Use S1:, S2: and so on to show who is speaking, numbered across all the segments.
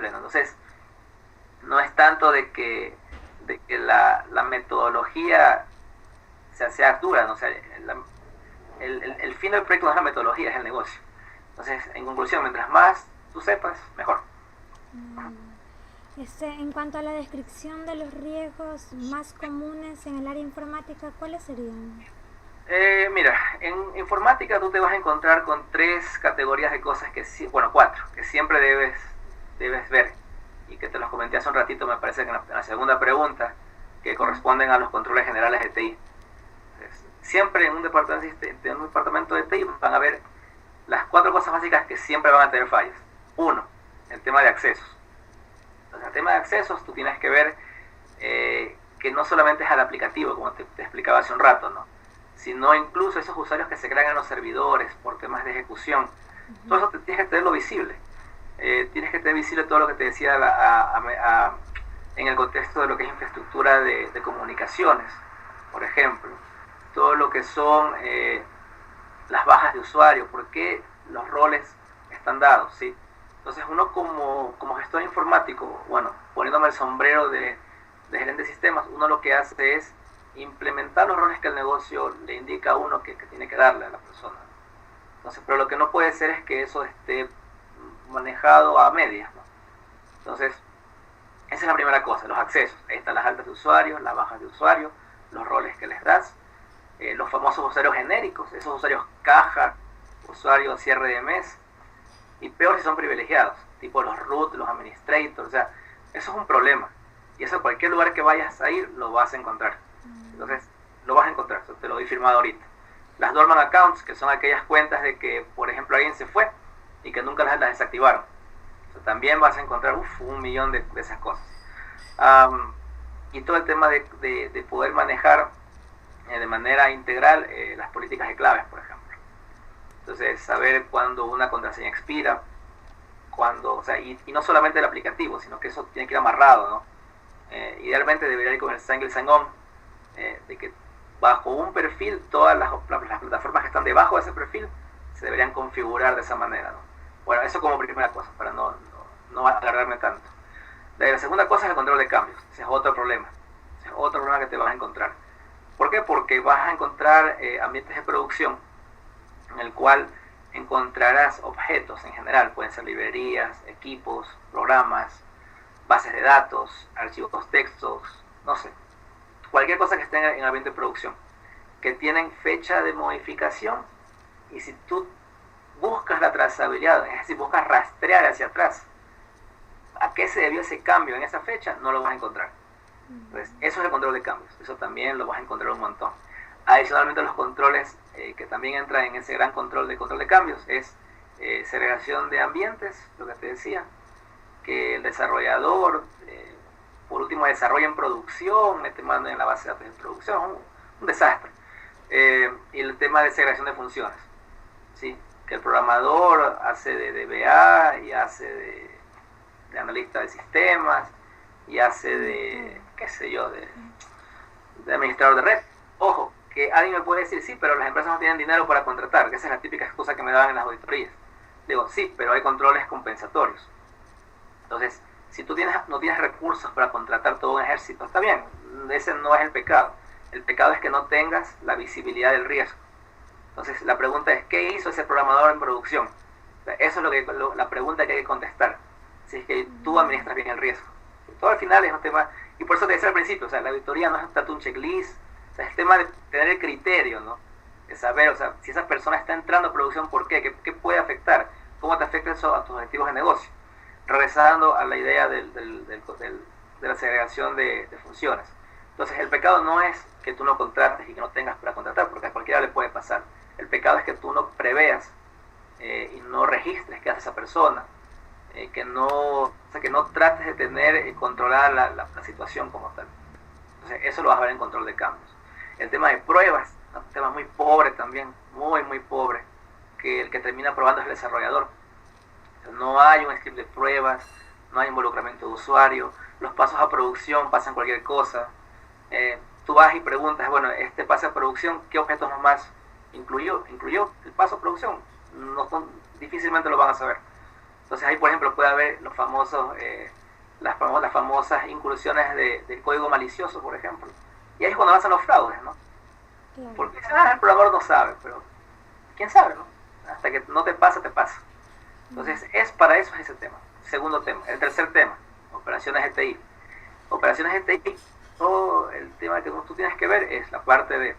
S1: ¿no? Entonces, no es tanto de que la metodología sea dura, ¿no? O sea, el fin del proyecto no es la metodología, es el negocio. Entonces, en conclusión, mientras más tú sepas, mejor.
S2: En cuanto a la descripción de los riesgos más comunes en el área informática, ¿cuáles serían?
S1: Mira, en informática tú te vas a encontrar con tres categorías de cosas bueno, cuatro, que siempre debes ver y que te los comenté hace un ratito, me parece que en la segunda pregunta, que corresponden a los controles generales de TI. Entonces, siempre en un departamento de TI van a ver las cuatro cosas básicas que siempre van a tener fallos. Uno, el tema de accesos. Entonces, el tema de accesos tú tienes que ver que no solamente es al aplicativo, como te explicaba hace un rato, ¿no? Sino incluso esos usuarios que se crean en los servidores por temas de ejecución. Todo eso tienes que tenerlo visible. Tienes que tener visible todo lo que te decía en el contexto de lo que es infraestructura de comunicaciones, por ejemplo. Todo lo que son las bajas de usuario, por qué los roles están dados, ¿sí? Entonces uno como gestor informático, bueno, poniéndome el sombrero de gerente de sistemas, uno lo que hace es implementar los roles que el negocio le indica a uno que tiene que darle a la persona. Entonces, pero lo que no puede ser es que eso esté manejado a medias, ¿no? Entonces, esa es la primera cosa, los accesos. Ahí están las altas de usuario, las bajas de usuario, los roles que les das, los famosos usuarios genéricos, esos usuarios caja, usuarios cierre de mes, y peor si son privilegiados, tipo los root, los administrators, o sea, eso es un problema. Y eso cualquier lugar que vayas a ir lo vas a encontrar. Entonces, lo vas a encontrar, te lo doy firmado ahorita. Las dormant accounts, que son aquellas cuentas de que, por ejemplo, alguien se fue y que nunca las desactivaron. O sea, también vas a encontrar un millón de esas cosas. Y todo el tema de poder manejar de manera integral las políticas de claves, por ejemplo. Entonces, saber cuándo una contraseña expira, cuándo, o sea, y no solamente el aplicativo, sino que eso tiene que ir amarrado, ¿no? Idealmente debería ir con el single sign-on, de que bajo un perfil todas las plataformas que están debajo de ese perfil se deberían configurar de esa manera, ¿no? Bueno, eso como primera cosa, para no alargarme tanto. La segunda cosa es el control de cambios. Ese es otro problema. Ese es otro problema que te vas a encontrar. ¿Por qué? Porque vas a encontrar ambientes de producción en el cual encontrarás objetos en general. Pueden ser librerías, equipos, programas, bases de datos, archivos textos, no sé. Cualquier cosa que esté en ambiente de producción, que tienen fecha de modificación, y si tú buscas la trazabilidad, es decir, buscas rastrear hacia atrás a qué se debió ese cambio en esa fecha, no lo vas a encontrar. Entonces, eso es el control de cambios, eso también lo vas a encontrar un montón. Adicionalmente, los controles que también entran en ese gran control de cambios es segregación de ambientes, lo que te decía, que el desarrollador por último desarrolla en producción, mete mano en la base de datos de producción, un desastre. Y el tema de segregación de funciones, ¿sí? Que el programador hace de DBA y hace de analista de sistemas y hace de, qué sé yo, de administrador de red. Ojo, que alguien me puede decir, sí, pero las empresas no tienen dinero para contratar, que esa es la típica excusa que me daban en las auditorías. Digo, sí, pero hay controles compensatorios. Entonces, si tú no tienes recursos para contratar todo un ejército, está bien, ese no es el pecado. El pecado es que no tengas la visibilidad del riesgo. Entonces, la pregunta es, ¿qué hizo ese programador en producción? O sea, eso es la pregunta que hay que contestar. Si es que tú administras bien el riesgo. Todo al final es un tema, y por eso te decía al principio, o sea, la auditoría no es tanto un checklist, o sea, es el tema de tener el criterio, ¿no? De saber, o sea, si esa persona está entrando a producción, ¿por qué? ¿Qué puede afectar? ¿Cómo te afecta eso a tus objetivos de negocio? Regresando a la idea de la segregación de funciones. Entonces, el pecado no es que tú no contrates y que no tengas para contratar, porque a cualquiera le puede pasar. El pecado es que tú no preveas y no registres qué hace esa persona, que no trates de tener y controlar la situación como tal. Entonces, eso lo vas a ver en control de cambios. El tema de pruebas, un tema muy pobre también, muy pobre, que el que termina probando es el desarrollador. No hay un script de pruebas, no hay involucramiento de usuario, los pasos a producción pasan cualquier cosa. Tú vas y preguntas, bueno, este paso a producción, ¿qué objetos nomás incluyó el paso a producción? Difícilmente lo van a saber. Entonces ahí, por ejemplo, puede haber los famosos, las famosas incursiones del código malicioso, por ejemplo. Y ahí es cuando hacen los fraudes, ¿no?
S2: Claro.
S1: Porque el programador no sabe, pero ¿quién sabe, no? Hasta que no te pasa, te pasa. Entonces, para eso es ese tema. Segundo tema. El tercer tema, operaciones GTI. Operaciones GTI, todo el tema que tú tienes que ver es la parte de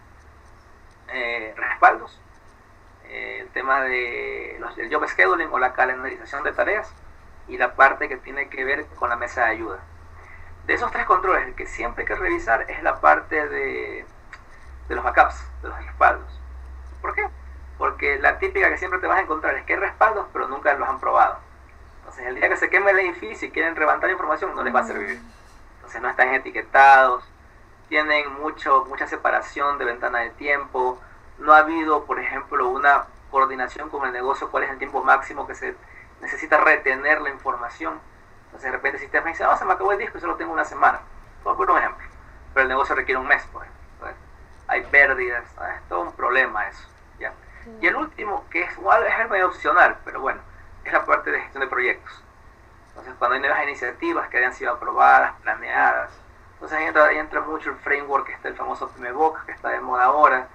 S1: respaldos, el tema del job scheduling o la calendarización de tareas, y la parte que tiene que ver con la mesa de ayuda. De esos tres controles, el que siempre hay que revisar es la parte de los backups, de los respaldos. ¿Por qué? Porque la típica que siempre te vas a encontrar es que hay respaldos, pero nunca los han probado. Entonces, el día que se queme el edificio y quieren levantar información, no les va a servir. Entonces, no están etiquetados, tienen mucha separación de ventana de tiempo, no ha habido, por ejemplo, una coordinación con el negocio, cuál es el tiempo máximo que se necesita retener la información. Entonces, de repente el sistema dice, se me acabó el disco y solo tengo una semana. Por un ejemplo. Pero el negocio requiere un mes, por ejemplo. Entonces, hay pérdidas, es todo un problema eso. ¿Ya? Y el último, que es medio opcional, pero bueno, es la parte de gestión de proyectos. Entonces, cuando hay nuevas iniciativas que hayan sido aprobadas, planeadas, entonces ahí entra mucho el framework, que está el famoso PMBOK, que está de moda ahora.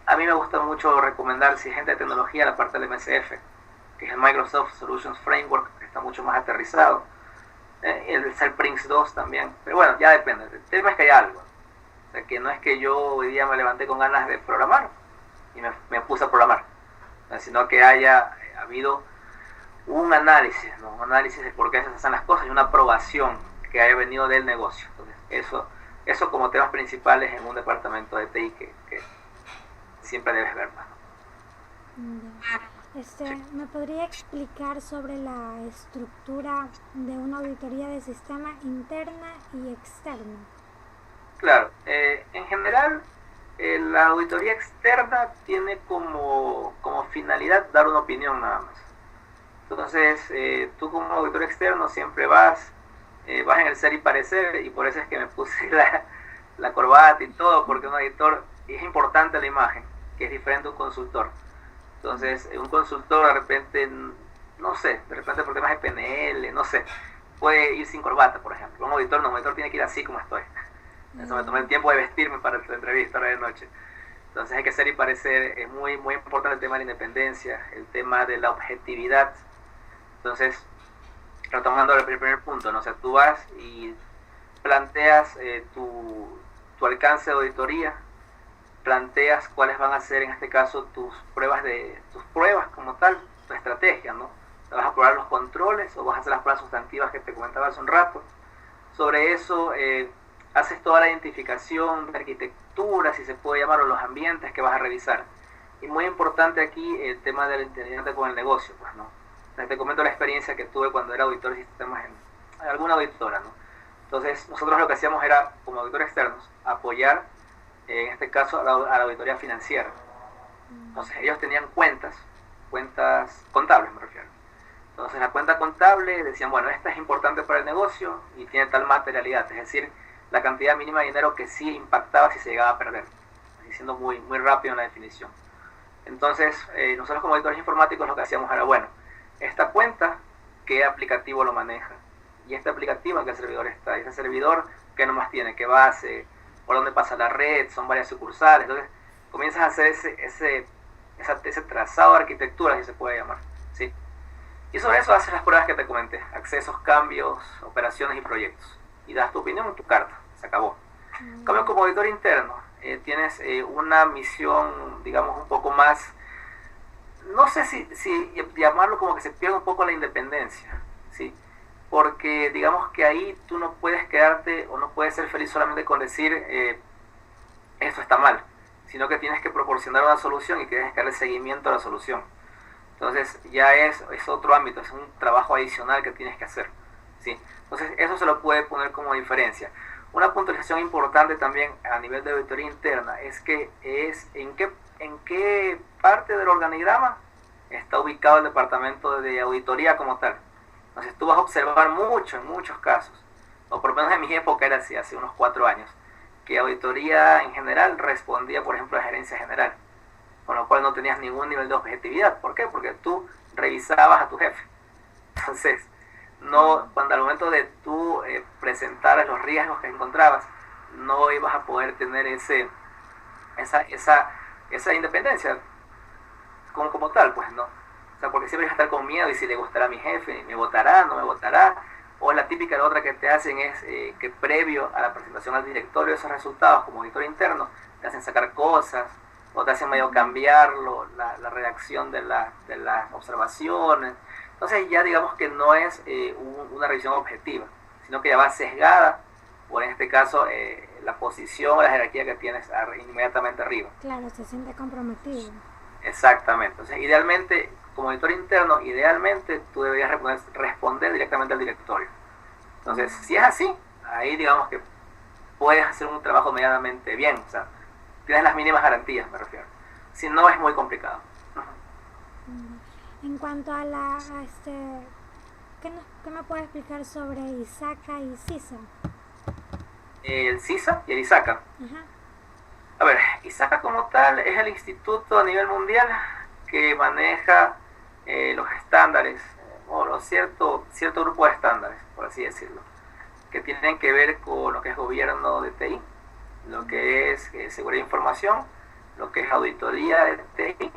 S1: A mí me gusta mucho recomendar, si hay gente de tecnología, la parte del MSF, que es el Microsoft Solutions Framework, que está mucho más aterrizado. El Prince 2 también, pero bueno, ya depende. El tema es que hay algo. O sea, que no es que yo hoy día me levanté con ganas de programar y me puse a programar, sino que haya habido un análisis, ¿no? Un análisis de por qué se hacen las cosas y una aprobación que haya venido del negocio. Entonces, eso como temas principales en un departamento de TI que siempre debes ver más.
S2: ¿Me podría explicar sobre la estructura de una auditoría de sistema interna y externa?
S1: Claro, en general la auditoría externa tiene como finalidad dar una opinión nada más. Entonces, tú como auditor externo siempre vas en el ser y parecer, y por eso es que me puse la corbata y todo, porque un auditor, es importante la imagen, que es diferente a un consultor. Entonces, un consultor de repente, no sé, de repente por temas de PNL, no sé, puede ir sin corbata, por ejemplo. Un auditor no, un auditor tiene que ir así como estoy. Eso me tomé el tiempo de vestirme para la entrevista ahora de noche. Entonces hay que ser y parecer, es muy, muy importante el tema de la independencia, el tema de la objetividad. Entonces, retomando el primer punto, ¿no? O sea, tú vas y planteas tu alcance de auditoría, planteas cuáles van a ser en este caso tus pruebas como tal, tu estrategia, ¿no? ¿Te vas a probar los controles o vas a hacer las pruebas sustantivas que te comentaba hace un rato? Sobre eso haces toda la identificación de arquitectura, si se puede llamar, o los ambientes que vas a revisar. Y muy importante aquí el tema del integrante con el negocio, pues, ¿no? O sea, te comento la experiencia que tuve cuando era auditor de sistemas en alguna auditora, ¿no? Entonces, nosotros lo que hacíamos era, como auditores externos, apoyar, en este caso, a la auditoría financiera. Entonces, ellos tenían cuentas contables, me refiero. Entonces, la cuenta contable decían, bueno, esta es importante para el negocio y tiene tal materialidad, es decir, la cantidad mínima de dinero que sí impactaba si se llegaba a perder, siendo muy, muy rápido en la definición. Entonces, nosotros como auditores informáticos lo que hacíamos era, bueno, esta cuenta, ¿qué aplicativo lo maneja? Y este aplicativo, ¿en qué servidor está? Y ese servidor, ¿qué nomás tiene? ¿Qué base? ¿Por dónde pasa la red? ¿Son varias sucursales? Entonces, comienzas a hacer ese trazado de arquitectura, si se puede llamar, ¿sí? Y sobre eso haces las pruebas que te comenté, accesos, cambios, operaciones y proyectos. Y das tu opinión en tu carta, se acabó. En cambio, como auditor interno, tienes una misión, digamos, un poco más, no sé si llamarlo como que se pierde un poco la independencia, ¿sí? Porque digamos que ahí tú no puedes quedarte o no puedes ser feliz solamente con decir esto está mal, sino que tienes que proporcionar una solución y que tienes que darle seguimiento a la solución. Entonces ya es otro ámbito, es un trabajo adicional que tienes que hacer, ¿sí? Entonces eso se lo puede poner como diferencia. Una puntualización importante también a nivel de auditoría interna es que en qué parte del organigrama está ubicado el departamento de auditoría como tal. Entonces tú vas a observar mucho, en muchos casos, o por lo menos en mi época era así, hace unos 4 años, que auditoría en general respondía, por ejemplo, a gerencia general, con lo cual no tenías ningún nivel de objetividad. ¿Por qué? Porque tú revisabas a tu jefe. Entonces, no, cuando al momento de tú presentar los riesgos que encontrabas, no ibas a poder tener esa, esa, esa independencia como tal, pues no. O sea, porque siempre vas a estar con miedo y si le gustará a mi jefe, me votará, no me votará. O la típica la otra que te hacen es que previo a la presentación al directorio de esos resultados como auditor interno, te hacen sacar cosas o te hacen medio cambiarlo, la redacción de las observaciones. Entonces ya digamos que no es una revisión objetiva, sino que ya va sesgada por en este caso la posición o la jerarquía que tienes inmediatamente arriba.
S2: Claro, se siente comprometido.
S1: Exactamente. Entonces, idealmente, como editor interno, idealmente tú deberías responder directamente al directorio. Entonces, si es así, ahí digamos que puedes hacer un trabajo medianamente bien. O sea, tienes las mínimas garantías, me refiero. Si no, es muy complicado.
S2: En cuanto a ¿qué me puede explicar sobre ISACA y CISA?
S1: El CISA y el ISACA.
S2: Ajá.
S1: A ver, ISACA como tal es el instituto a nivel mundial que maneja los estándares, o cierto grupo de estándares, por así decirlo, que tienen que ver con lo que es gobierno de TI, lo que es seguridad de información, lo que es auditoría de TI,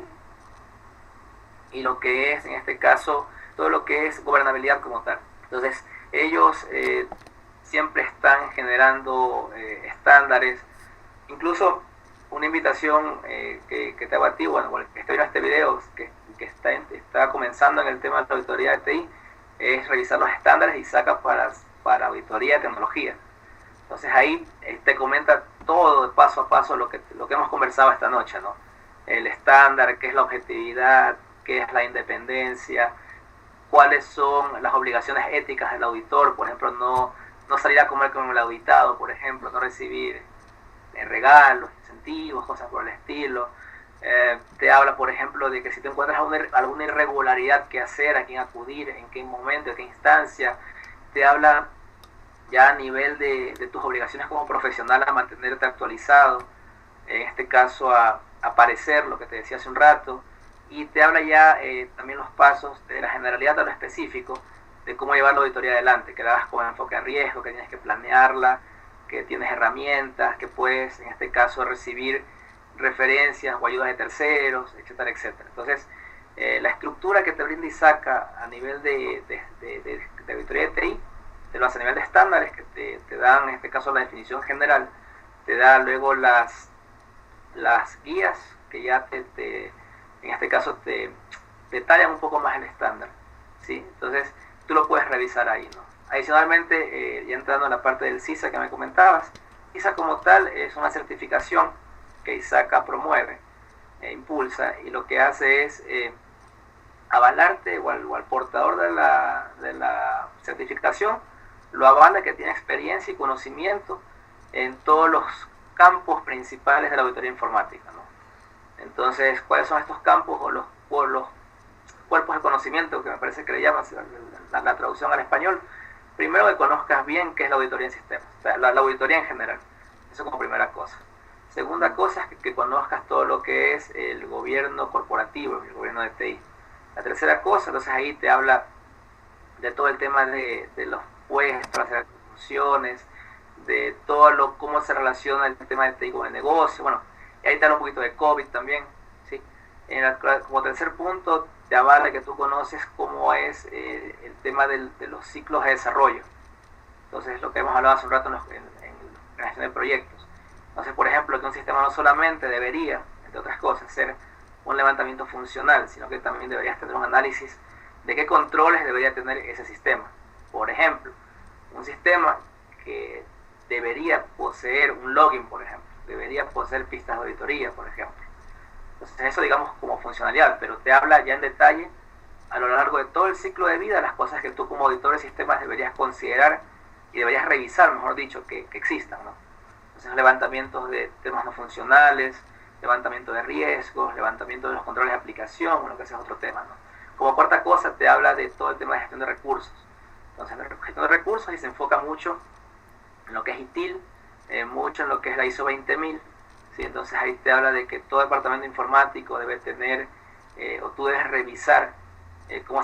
S1: y lo que es, en este caso, todo lo que es gobernabilidad como tal. Entonces, ellos siempre están generando estándares, incluso una invitación que te hago a ti, bueno, que estoy en este video, que está comenzando en el tema de la auditoría de TI, es revisar los estándares y saca para auditoría de tecnología. Entonces ahí te comenta todo paso a paso lo que hemos conversado esta noche, ¿no? El estándar, qué es la objetividad, qué es la independencia, cuáles son las obligaciones éticas del auditor, por ejemplo, no salir a comer con el auditado, por ejemplo, no recibir regalos, incentivos, cosas por el estilo. Te habla, por ejemplo, de que si te encuentras alguna irregularidad, qué hacer, a quién acudir, en qué momento, en qué instancia. Te habla ya a nivel de tus obligaciones como profesional a mantenerte actualizado, en este caso a aparecer, lo que te decía hace un rato, y te habla ya también los pasos de la generalidad a lo específico, de cómo llevar la auditoría adelante, que la hagas con enfoque a riesgo, que tienes que planearla, que tienes herramientas, que puedes en este caso recibir referencias o ayudas de terceros, etcétera, etcétera. Entonces, la estructura que te brinda ISACA a nivel de auditoría de TI, te lo hace a nivel de estándares que te dan, en este caso, la definición general, te da luego las guías que ya en este caso te detallan un poco más el estándar, ¿sí? Entonces, tú lo puedes revisar ahí, ¿no? Adicionalmente, ya entrando en la parte del CISA que me comentabas, CISA como tal es una certificación que ISACA promueve, impulsa, y lo que hace es avalarte o al portador de la certificación, lo avala que tiene experiencia y conocimiento en todos los campos principales de la auditoría informática, ¿no? Entonces, ¿cuáles son estos campos o los cuerpos de conocimiento, que me parece que le llaman la traducción al español? Primero, que conozcas bien qué es la auditoría en sistemas, o sea, la auditoría en general. Eso como primera cosa. Segunda cosa es que conozcas todo lo que es el gobierno corporativo, el gobierno de TI. La tercera cosa, entonces ahí te habla de todo el tema de los puestos, las funciones, de todo cómo se relaciona el tema de TI con el negocio. Bueno, y ahí te habla un poquito de COVID también, ¿sí? Como tercer punto, te avala que tú conoces cómo es el tema de los ciclos de desarrollo. Entonces, lo que hemos hablado hace un rato en la gestión de proyectos. Entonces, por ejemplo, que un sistema no solamente debería, entre otras cosas, ser un levantamiento funcional, sino que también deberías tener un análisis de qué controles debería tener ese sistema. Por ejemplo, un sistema que debería poseer un login, por ejemplo, debería poseer pistas de auditoría, por ejemplo. Entonces, eso digamos como funcionalidad, pero te habla ya en detalle a lo largo de todo el ciclo de vida las cosas que tú como auditor de sistemas deberías considerar y deberías revisar, mejor dicho, que existan, ¿no? Entonces, levantamientos de temas no funcionales, levantamiento de riesgos, levantamiento de los controles de aplicación, bueno, que ese es otro tema, ¿no? Como cuarta cosa, te habla de todo el tema de gestión de recursos. Entonces, la gestión de recursos y se enfoca mucho en lo que es ITIL, mucho en lo que es la ISO 20000, ¿sí? Entonces, ahí te habla de que todo departamento informático debe tener, o tú debes revisar cómo